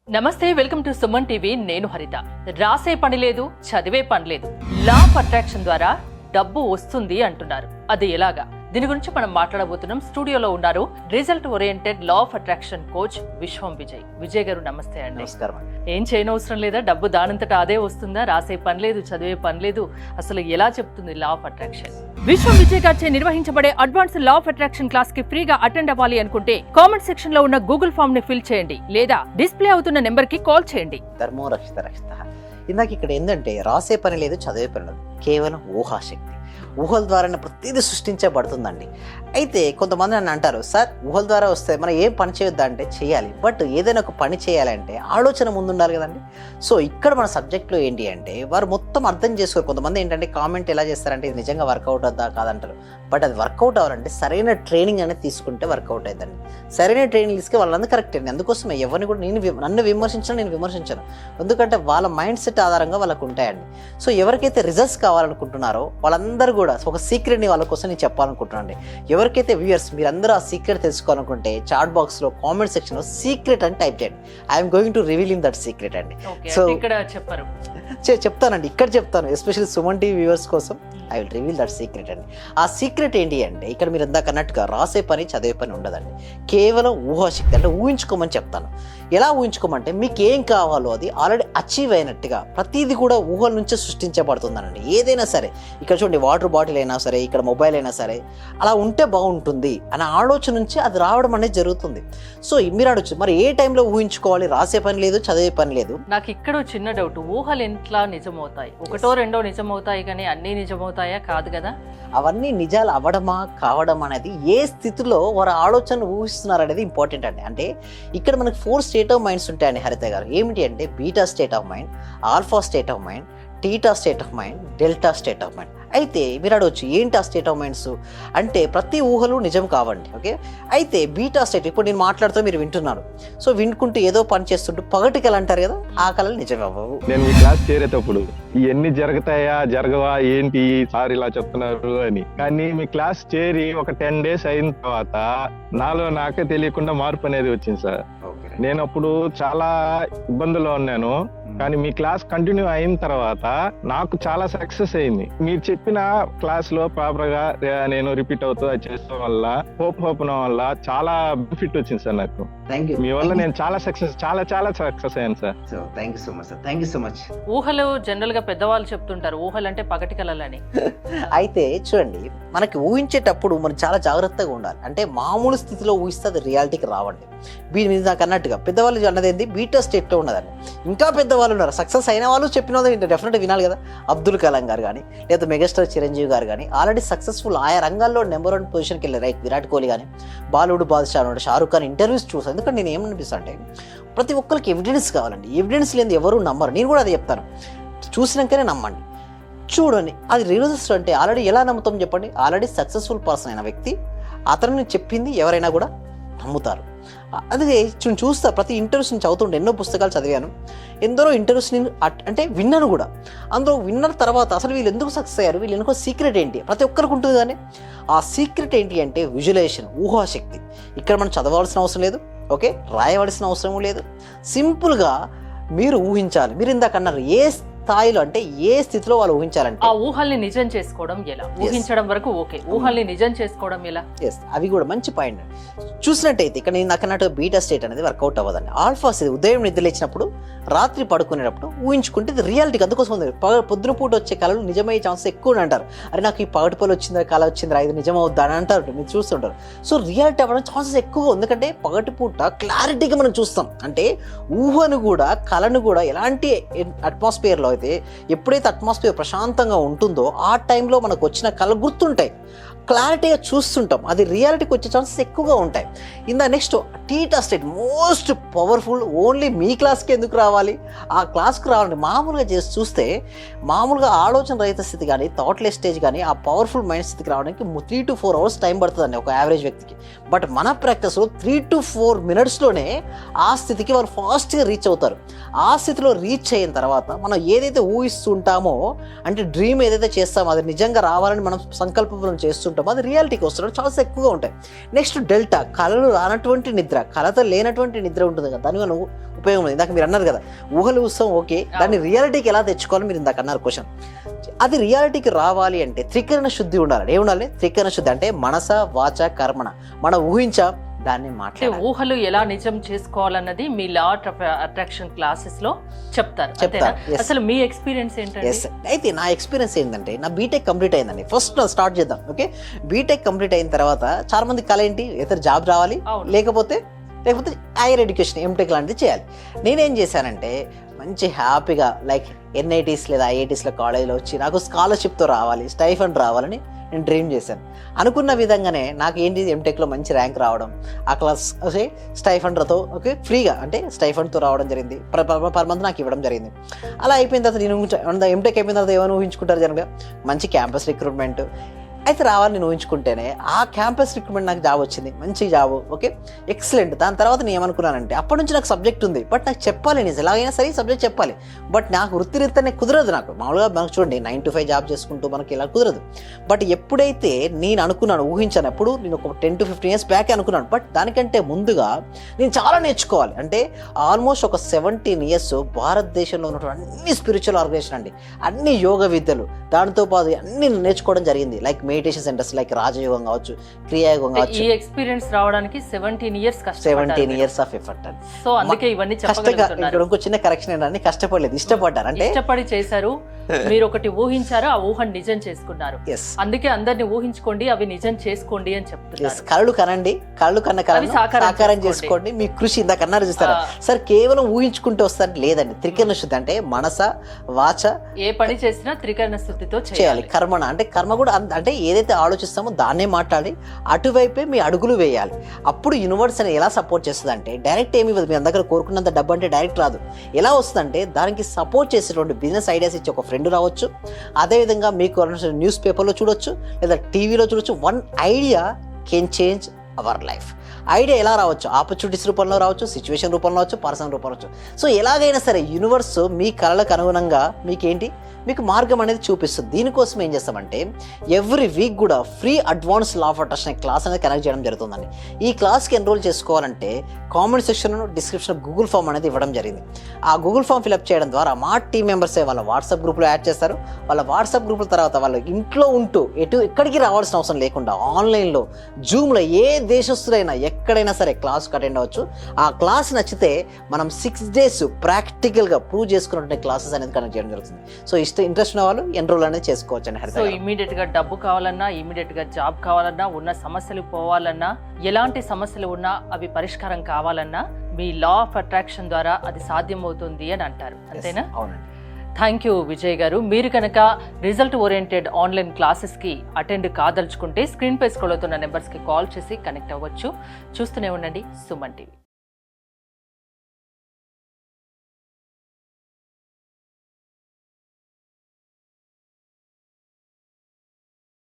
నమస్తే, welcome to Suman TV. నేను హరిత. రాసే పని లేదు, చదివే పని లేదు, లా ఆఫ్ అట్రాక్షన్ ద్వారా డబ్బు వస్తుంది అంటున్నారు. అది ఎలాగా? దీని గురించి మనం మాట్లాడబోతున్నాం. స్టూడియోలో ఉన్నారు result oriented law of attraction coach విశ్వం విజయ్. విజయ్ గారు నమస్తే అండి. నమస్కారం. ఏం చేయనవసరం లేదా? డబ్బు దానంతటా అదే వస్తుందా? రాసే పని లేదు, చదివే పని లేదు, అసలు ఎలా చెప్తుంది లా ఆఫ్ అట్రాక్షన్? విశ్వం విజయ్ గారిచే నిర్వహించబడే advance law of attraction class కి ఫ్రీగా అటెండ్ అవ్వాలి అనుకుంటే కామెంట్ సెక్షన్ లో ఉన్న గూగుల్ ఫామ్ ని ఫిల్ చేయండి, లేదా డిస్ప్లే అవుతున్న నెంబర్ కి కాల్ చేయండి. ధర్మో రక్షిత రక్షిత. ఇందాక ఇక్కడ ఏంటంటే రాసే పని లేదు, చదివే పని లేదు, కేవలం ఊహాశక్తి. ఊహల ద్వారానే ప్రతిదీ సృష్టించబడుతుందండి. అయితే కొంతమంది నన్ను అంటారు, సార్ ఊహల ద్వారా వస్తే మనం ఏం పని చేయొద్దా అంటే చేయాలి, బట్ ఏదైనా ఒక పని చేయాలంటే ఆలోచన ముందు ఉండాలి కదండి. సో ఇక్కడ మన సబ్జెక్ట్లో ఏంటి అంటే వారు మొత్తం అర్థం చేసుకోరు. కొంతమంది ఏంటంటే కామెంట్ ఎలా చేస్తారంటే ఇది నిజంగా వర్కౌట్ అవుతా కాదంటారు. బట్ అది వర్కౌట్ అవ్వాలంటే సరైన ట్రైనింగ్ అనేది తీసుకుంటే వర్కౌట్ అవుతుందండి. సరైన ట్రైనింగ్ తీసుకే వాళ్ళందరూ కరెక్ట్ అండి. అందుకోసమే ఎవరిని కూడా నన్ను విమర్శించను, నేను విమర్శించను. ఎందుకంటే వాళ్ళ మైండ్ సెట్ ఆధారంగా వాళ్ళకు ఉంటాయండి. సో ఎవరికైతే రిజల్ట్స్ కావాలనుకుంటున్నారో వాళ్ళందరూ కూడా ఒక సీక్రెట్ని వాళ్ళ కోసం నేను చెప్పాలనుకుంటున్నాను అండి. ఎవరికైతే వ్యూయర్స్ మీరందరూ ఆ సీక్రెట్ తెలుసుకోవాలనుకుంటే చాట్ బాక్స్లో కామెంట్ సెక్షన్లో సీక్రెట్ అని టైప్ చేయండి. I'm going to reveal in that secret అండి. సో ఇక్కడ చెప్పారు, చెప్తానండి, ఇక్కడ చెప్తాను. ఎస్పెషల్లీ సుమన్ టీవీ వ్యూవర్స్ కోసం I will reveal that secret అండి. ఆ సీక్రెట్ ఏంటి అంటే ఇక్కడ మీరు ఇందాక అన్నట్టుగా రాసే పని చదివే పని ఉండదండి. కేవలం ఊహాశక్తి, అంటే ఊహించుకోమని చెప్తాను. ఎలా ఊహించుకోమంటే మీకు ఏం కావాలో అది ఆల్రెడీ అచీవ్ అయినట్టుగా ప్రతిదీ కూడా ఊహల నుంచే సృష్టించబడుతుందనండి. ఏదైనా సరే, ఇక్కడ చూడండి వాటర్ బాటిల్ అయినా సరే, ఇక్కడ మొబైల్ అయినా సరే, అలా ఉంటే బాగుంటుంది అనే ఆలోచన నుంచి అది రావడం అనేది జరుగుతుంది. సో మీరు అడగచ్చు, మరి ఏ టైంలో ఊహించుకోవాలి? రాసే పని లేదు, చదివే పని లేదు. నాకు ఇక్కడ చిన్న డౌట్, ఊహలు ఎట్లా నిజమవుతాయి? ఒకటో రెండో నిజమవుతాయి కానీ అన్నీ నిజమవుతాయా? కాదు కదా. అవన్నీ నిజాలు అవ్వడమా కావడం అనేది ఏ స్థితిలో వారు ఆలోచన ఊహిస్తున్నారు అనేది ఇంపార్టెంట్ అండి. అంటే ఇక్కడ మనకి 4 స్టేట్ ఆఫ్ మైండ్స్ ఉంటాయండి హరిత గారు. ఏమిటి అంటే beta state of mind, alpha state of mind, theta state of mind, delta state of mind. అయితే మీరు అడగచ్చు ఏంటి ఆ స్టేట్ ఆఫ్ మైండ్స్ అంటే ప్రతి ఊహలు నిజం కావండి. ఓకే, అయితే బీటా స్టేట్, ఇప్పుడు నేను మాట్లాడుతూ మీరు వింటున్నారు. సో వినుకుంటూ ఏదో పని చేస్తుంటూ పగటి కళ అంటారు కదా, ఆ కళలు నిజం అవ్వవు. నేను మీ క్లాస్ చేరేటప్పుడు ఇవన్నీ జరుగుతాయా జరగవా ఏంటి సార్ ఇలా చెప్తున్నారు అని, కానీ మీ క్లాస్ చేరి ఒక 10 days అయిన తర్వాత నాలో నాకే తెలియకుండా మార్పు అనేది వచ్చింది సార్. నేను అప్పుడు చాలా ఇబ్బందుల్లో ఉన్నాను, కానీ మీ క్లాస్ కంటిన్యూ అయిన తర్వాత నాకు చాలా సక్సెస్ అయింది. మీరు చెప్పిన క్లాస్ లో ప్రాపర్ గా నేను రిపీట్ అవుతూ అది చేస్తాం వల్ల హోప్ వల్ల చాలా బెనిఫిట్ వచ్చింది సార్ నాకు. మీ వల్ల నేను చాలా సక్సెస్ అయ్యాను sir. Thank you so much sir. Thank you so much. ఊహలు జనరల్ గా పెద్దవాళ్ళు చెప్తుంటారు, ఊహలు అంటే పగటి కళలని. అయితే చూడండి, మనకి ఊహించేటప్పుడు మనం చాలా జాగ్రత్తగా ఉండాలి. అంటే మామూలు స్థితిలో ఊహిస్తే అది రియాలిటీకి రావండి. మీద నాకు అన్నట్టుగా పెద్దవాళ్ళు అన్నది ఏంటి, బీటా స్టేట్లో ఉన్నదండి. ఇంకా పెద్దవాళ్ళు ఉన్నారు, సక్సెస్ అయిన వాళ్ళు చెప్పినది డెఫినెట్గా వినాలి కదా. అబ్దుల్ కలాం గారు కానీ, లేదా మెగాస్టార్ చిరంజీవి గారు కానీ ఆల్రెడీ సక్సెస్ఫుల్ ఆయా రంగాల్లో నెంబర్ 1 పొజిషన్కి వెళ్ళారు. రైట్, విరాట్ కోహ్లీ కానీ, బాలీవుడ్ బాద్షా ఉన్నాడు, షారూఖ్ ఖాన్ ఇంటర్వ్యూస్ చూసాను. ఎందుకంటే నేను ఏమనిపిస్తాను అంటే ప్రతి ఒక్కరికి ఎవిడెన్స్ కావాలండి. ఎవిడెన్స్ లేని ఎవరు నమ్మరు. నేను కూడా అది చెప్తాను, చూసినాకనే నమ్మండి. చూడండి, అది రిజల్ట్స్ అంటే ఆల్రెడీ ఎలా నమ్ముతాం చెప్పండి. ఆల్రెడీ సక్సెస్ఫుల్ పర్సన్ అయిన వ్యక్తి, అతను చెప్పింది ఎవరైనా కూడా నమ్ముతారు. అదే చూస్తా, ప్రతి ఇంటర్వ్యూస్ నేను చదువుతుంటే ఎన్నో పుస్తకాలు చదివాను, ఎందరో ఇంటర్వ్యూస్ నేను అంటే విన్నాను కూడా. అందులో విన్న తర్వాత అసలు వీళ్ళు ఎందుకు సక్సెస్ అయ్యారు, వీళ్ళు ఎందుకో సీక్రెట్ ఏంటి ప్రతి ఒక్కరికి ఉంటుంది. కానీ ఆ సీక్రెట్ ఏంటి అంటే విజువలైజేషన్, ఊహాశక్తి. ఇక్కడ మనం చదవాల్సిన అవసరం లేదు, ఓకే, రాయవలసిన అవసరం లేదు. సింపుల్గా మీరు ఊహించాలి. మీరు ఇందాక అన్నారు ఏ స్థాయిలో అంటే ఏ స్థితిలో వాళ్ళు ఊహించాలంటే ఆ ఊహల్ని నిజం చేసుకోవడం ఎలా? ఊహించడం వరకు ఓకే, ఊహల్ని నిజం చేసుకోవడం ఎలా? అవి కూడా మంచి పాయింట్. చూసినట్టయితే ఇక్కడ నేను అన్నట్టుగా బీటా స్టేట్ అనేది వర్కౌట్ అవ్వదండి. ఆల్ఫా స్టేట్ ఉదయం నిద్రలేచినప్పుడు, రాత్రి పడుకునేటప్పుడు ఊహించుకుంటే ఇది రియాలిటీకి. అందుకోసం ఉంది పొద్దున పూట వచ్చే కళలు నిజమయ్యే ఛాన్సెస్ ఎక్కువ అంటారు. అరే నాకు ఈ పగటి పళ్ళు వచ్చిందా, కళ వచ్చిందా, ఇది నిజమవుద్దా అని అంటారు, మీరు చూస్తుంటారు. సో రియాలిటీ అవ్వడం ఛాన్సెస్ ఎక్కువ, ఎందుకంటే పగటి పూట క్లారిటీగా మనం చూస్తాం. అంటే ఊహను కూడా కళను కూడా ఎలాంటి అట్మాస్ఫియర్లో అయితే ఎప్పుడైతే అట్మాస్ఫియర్ ప్రశాంతంగా ఉంటుందో ఆ టైంలో మనకు వచ్చిన కళ గుర్తుంటాయి, క్లారిటీగా చూస్తుంటాం. అది రియాలిటీకి వచ్చే ఛాన్సెస్ ఎక్కువగా ఉంటాయి. Next theta state most powerful. Only మీ క్లాస్కి ఎందుకు రావాలి, ఆ క్లాస్కి రావాలంటే మామూలుగా చేసి చూస్తే మామూలుగా ఆలోచన రహిత స్థితి కానీ, థాట్లెస్ స్టేజ్ కానీ ఆ పవర్ఫుల్ మైండ్ స్థితికి రావడానికి 3 to 4 hours టైం పడుతుందండి ఒక యావరేజ్ వ్యక్తికి. బట్ మన ప్రాక్టీస్లో 3 to 4 minutesలోనే ఆ స్థితికి వాళ్ళు ఫాస్ట్గా రీచ్ అవుతారు. ఆ స్థితిలో రీచ్ అయిన తర్వాత మనం ఏదైతే ఊహిస్తుంటామో, అంటే డ్రీమ్ ఏదైతే చేస్తామో అది నిజంగా రావాలని మనం సంకల్పం చేస్తుంటామో అది రియాలిటీకి వస్తున్నాడు ఛాన్సెస్ ఎక్కువగా ఉంటాయి. నెక్స్ట్ డెల్టా, కళలు రానటువంటి నిద్ర. కలత లేనటువంటి నిద్ర ఉంటుంది కదా, దాని వల్ల ఉపయోగం ఉంది. ఇందాక మీరు అన్నారు కదా ఊహలు ఉత్సవం, ఓకే, దాన్ని రియాలిటీకి ఎలా తెచ్చుకోవాలి మీరు ఇందాక అన్నారు క్వశ్చన్. అది రియాలిటీకి రావాలి అంటే త్రికరణ శుద్ధి ఉండాలి. ఏముండాలి? త్రికరణ శుద్ధి అంటే మనస వాచ కర్మణ. మనం ఊహించా దాన్ని మాట్లాడాలి. ఊహలు ఎలా నిజం చేసుకోవాలన్నది మీ లా ఆఫ్ అట్రాక్షన్ క్లాసెస్ లో చెప్తారు. Yes. అసలు మీ ఎక్స్పీరియన్స్ ఏంటంటే? అయితే నా ఎక్స్పీరియన్స్ ఏంటంటే నా బీటెక్ కంప్లీట్ అయిందండి. ఫస్ట్ స్టార్ట్ చేద్దాం. ఓకే, బీటెక్ కంప్లీట్ అయిన తర్వాత చాలా మంది కల ఏంటి, ఇతర జాబ్ రావాలి, లేకపోతే హైయర్ ఎడ్యుకేషన్ ఎంటెక్ లాంటిది చేయాలి. నేనేం చేశానంటే మంచి హ్యాపీగా లైక్ ఎన్ఐటీస్ లేదా ఐఐటీస్లో కాలేజీలో వచ్చి నాకు స్కాలర్షిప్తో రావాలి, స్టైఫండ్ రావాలని నేను డ్రీమ్ చేశాను. అనుకున్న విధంగానే నాకు ఏంటి ఎంటెక్లో మంచి ర్యాంక్ రావడం, ఆ క్లాస్ స్టైఫండ్తో ఓకే ఫ్రీగా అంటే స్టైఫండ్తో రావడం జరిగింది. పర్ మంత్ నాకు ఇవ్వడం జరిగింది. అలా అయిపోయిన తర్వాత నేను ఎంటెక్ అయిపోయిన తర్వాత ఏమైనా ఊహించుకుంటారు జనగా, మంచి క్యాంపస్ రిక్రూట్మెంట్ అయితే రావాలని నేను ఊహించుకుంటేనే ఆ క్యాంపస్ రిక్రూట్మెంట్ నాకు జాబ్ వచ్చింది, మంచి జాబ్, ఓకే ఎక్సలెంట్. దాని తర్వాత నేను ఏమనుకున్నానంటే అప్పటి నుంచి నాకు సబ్జెక్ట్ ఉంది, బట్ నాకు చెప్పాలి, నేను ఎలాగైనా సరే సబ్జెక్ట్ చెప్పాలి, బట్ నాకు వృత్తిరీత్యానే కుదరదు. నాకు మామూలుగా మనకు చూడండి 9 to 5 జాబ్ చేసుకుంటూ మనకి ఇలా కుదరదు. బట్ ఎప్పుడైతే నేను అనుకున్నాను, ఊహించాను, అప్పుడు నేను ఒక 10 to 15 years బ్యాక్ అనుకున్నాను, బట్ దానికంటే ముందుగా నేను చాలా నేర్చుకోవాలి. అంటే ఆల్మోస్ట్ ఒక 17 years భారతదేశంలో ఉన్నటువంటి అన్ని స్పిరిచువల్ ఆర్గనైజేషన్ అండి, అన్ని యోగ విద్యలు, దానితో పాటు అన్ని నేర్చుకోవడం జరిగింది. లైక్ మెడిటేషన్ సెంటర్స్ లైక్ రాజయోగం కావచ్చు, క్రియాయోగం కావచ్చు. ఈ ఎక్స్పీరియన్స్ రావడానికి 17 years 17 years ఆఫ్ ఎఫర్ట్ అండి. సో అందుకే ఇవన్నీ చెప్పగలుగుతున్నారు. ఇంకో చిన్న కరెక్షన్ ఏంటంటే కష్టపడలేదు, ఇష్టపడ్డారు. అంటే ఇష్టపడి చేశారు. మీరు ఒకటి ఊహించారు, ఆ ఊహను నిజం చేసుకున్నారు. అందుకే అందరిని ఊహించుకోండి, అవి నిజం చేసుకోండి అని చెప్తున్నారు. కళలు కనండి, కళ్ళు కన్న కళలు సాకారం చేసుకోండి. మీ కృషి ఇందాక అన్నారు చూస్తారా సార్, కేవలం ఊహించుకుంటూ వస్తారని లేదండి. త్రికరణ శుద్ధి అంటే మనస వాచ, ఏ పని చేసినా త్రికరణ శుద్ధితో చేయాలి. కర్మణ అంటే కర్మ కూడా అంటే ఏదైతే ఆలోచిస్తామో దాన్నే మాట్లాడి అటువైపే మీ అడుగులు వేయాలి. అప్పుడు యూనివర్స్ అనేది ఎలా సపోర్ట్ చేస్తుంది అంటే డైరెక్ట్ ఏమి ఇవ్వదు. మీ దగ్గర కోరుకున్నంత డబ్బు అంటే డైరెక్ట్ రాదు. ఎలా వస్తుందంటే దానికి సపోర్ట్ చేసేటువంటి బిజినెస్ ఐడియాస్ ఇచ్చి ఒక ఫ్రెండ్ రావచ్చు, అదేవిధంగా మీకు న్యూస్ పేపర్లో చూడొచ్చు లేదా టీవీలో చూడొచ్చు. One idea can change our life. Idea ఎలా రావచ్చు? ఆపర్చునిటీస్ రూపంలో రావచ్చు, సిచ్యువేషన్ రూపంలో రావచ్చు, పర్సనల్ రూపంలో రావచ్చు. సో ఎలాగైనా సరే యూనివర్స్ మీ కళలకు అనుగుణంగా మీకు మార్గం అనేది చూపిస్తుంది. దీనికోసం ఏం చేస్తామంటే ఎవ్రీ వీక్ కూడా free advance law of attraction class అనేది కనెక్ట్ చేయడం జరుగుతుందండి. ఈ క్లాస్కి ఎన్రోల్ చేసుకోవాలంటే comment section description Google form అనేది ఇవ్వడం జరిగింది. ఆ గూగుల్ ఫామ్ ఫిల్అప్ చేయడం ద్వారా మా టీం మెంబర్సే వాళ్ళ వాట్సాప్ గ్రూప్లో యాడ్ చేస్తారు. వాళ్ళ వాట్సాప్ గ్రూప్ల తర్వాత వాళ్ళు ఇంట్లో ఉంటూ ఎక్కడికి రావాల్సిన అవసరం లేకుండా ఆన్లైన్లో జూమ్లో ఏ దేశస్తులైనా ఎక్కడైనా సరే క్లాస్కి అటెండ్ అవ్వచ్చు. ఆ క్లాస్ నచ్చితే మనం 6 days ప్రాక్టికల్గా ప్రూవ్ చేసుకున్నటువంటి క్లాసెస్ అనేది కనెక్ట్ చేయడం జరుగుతుంది. సో ఇంట్రెస్ట్ ఉన్న వాళ్ళు ఎన్రోల్ అనేది చేసుకోవచ్చు అండి. సో ఇమీడియట్ గా డబ్బు కావాలన్నా, ఇమీడియట్ గా జాబ్ కావాలన్నా, ఉన్న సమస్యలు పోవాలన్నా, ఎలాంటి సమస్యలు ఉన్నా అవి పరిష్కారం కావాలన్నా మీ లా ఆఫ్ అట్రాక్షన్ ద్వారా అది సాధ్యమవుతుంది అని అంటారు, అంతేనా? అవునండి. థ్యాంక్ యూ విజయ్ గారు. మీరు కనుక రిజల్ట్ ఓరియంటెడ్ ఆన్లైన్ క్లాసెస్కి అటెండ్ కాదలుచుకుంటే స్క్రీన్ పై స్క్రోల్ అవుతున్న నెంబర్స్కి కాల్ చేసి కనెక్ట్ అవ్వచ్చు. చూస్తూనే ఉండండి సుమన్ టీవీ.